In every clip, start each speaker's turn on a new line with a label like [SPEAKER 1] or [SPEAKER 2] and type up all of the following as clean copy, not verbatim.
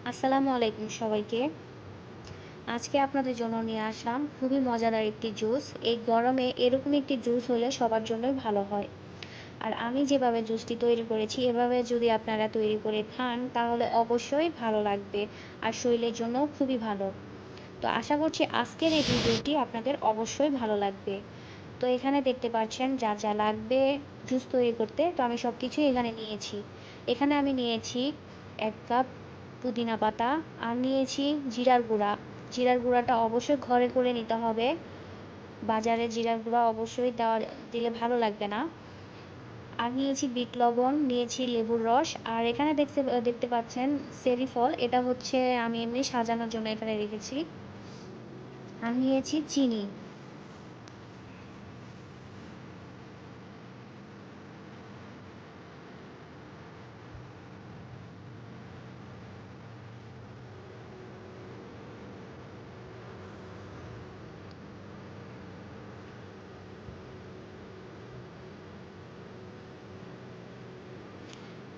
[SPEAKER 1] আসসালামু আলাইকুম সবাইকে। আজকে আপনাদের জন্য নিয়ে আসলাম খুবই মজাদার একটি জুস। এই গরমে এরকম একটি জুস হলে সবার জন্যই ভালো হয়। আর আমি যেভাবে জুসটি তৈরি করেছি এভাবে যদি আপনারা তৈরি করে খান তাহলে অবশ্যই ভালো লাগবে আর শরীরের জন্যও খুবই ভালো। তো আশা করছি আজকের এই ভিডিওটি আপনাদের অবশ্যই ভালো লাগবে। তো এখানে দেখতে পাচ্ছেন যা যা লাগবে জুস তৈরি করতে, তো আমি সব কিছুই এখানে নিয়েছি। এখানে আমি নিয়েছি ১ কাপ পুদিনা পাতা, আর নিয়েছি জিরার গুঁড়া। জিরার গুঁড়াটা অবশ্যই ঘরে করে নিতে হবে। বাজারে জিরার গুঁড়া অবশ্যই দিলে ভালো লাগবে না। আর নিয়েছি বিট লবণ, নিয়েছি লেবুর রস, আর এখানে দেখতে পাচ্ছেন চেরি ফল, এটা হচ্ছে আমি এমনি সাজানোর জন্য এখানে রেখেছি। আর নিয়েছি চিনি।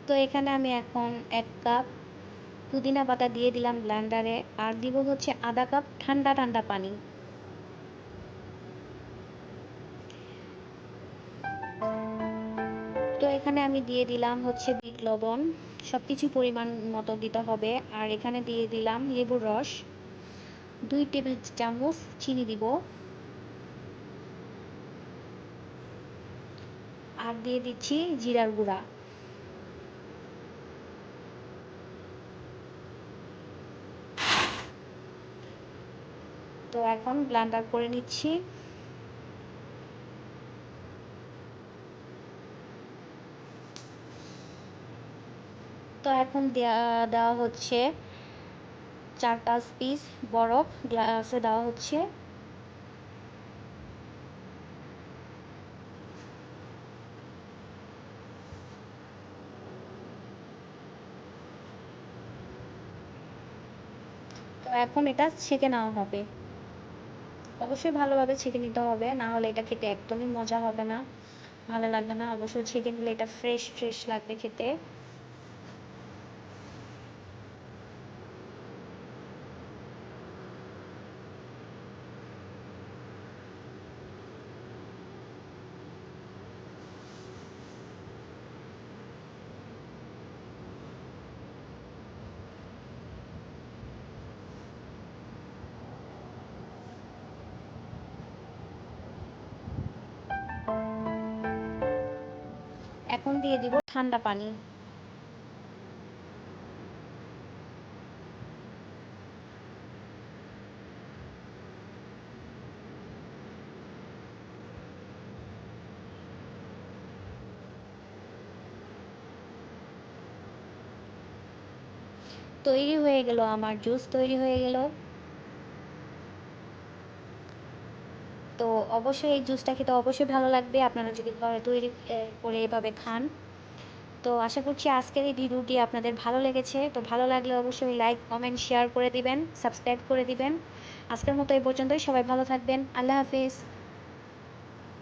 [SPEAKER 1] তো এখানে আমি এখন ১ কাপ পুদিনা পাতা দিয়ে দিলাম ব্লেন্ডারে, আর দিব হচ্ছে আধা কাপ ঠান্ডা ঠান্ডা পানি। তো এখানে আমি দিয়ে দিলাম হচ্ছে বিট লবণ, সব কিছু পরিমাণ মতো দিতে হবে। আর এখানে দিয়ে দিলাম লেবুর রস, ২ টেবিল চামচ চিনি দিব, আর দিয়ে দিচ্ছি জিরার গুঁড়া। তো এখন ব্লেন্ডার করে নিচ্ছি। তো এখন দেওয়া হচ্ছে ৪-৫ পিস বরফ গ্লাসে দেওয়া হচ্ছে। তো এখন এটা ছেঁকে নেওয়া হবে। অবশ্যই ভালোভাবে ছেঁকে নিতে হবে, না হলে এটা খেতে একদমই মজা হবে না, ভালো লাগবে না। অবশ্যই ছেঁকে নিলে এটা ফ্রেশ ফ্রেশ লাগবে খেতে। এখন দিয়ে দিব ঠান্ডা পানি। তৈরি হয়ে গেল, আমার জুস তৈরি হয়ে গেল। তো অবশ্যই এই জুসটা খেতে অবশ্যই ভালো লাগবে আপনারা যদি ঘরে তৈরি করে এভাবে খান। তো আশা করছি আজকের এই ভিডিওটি আপনাদের ভালো লেগেছে। তো ভালো লাগলে অবশ্যই লাইক, কমেন্ট, শেয়ার করে দিবেন, সাবস্ক্রাইব করে দিবেন। আজকের মতো এই পর্যন্তই। সবাই ভালো থাকবেন। আল্লাহ হাফেজ।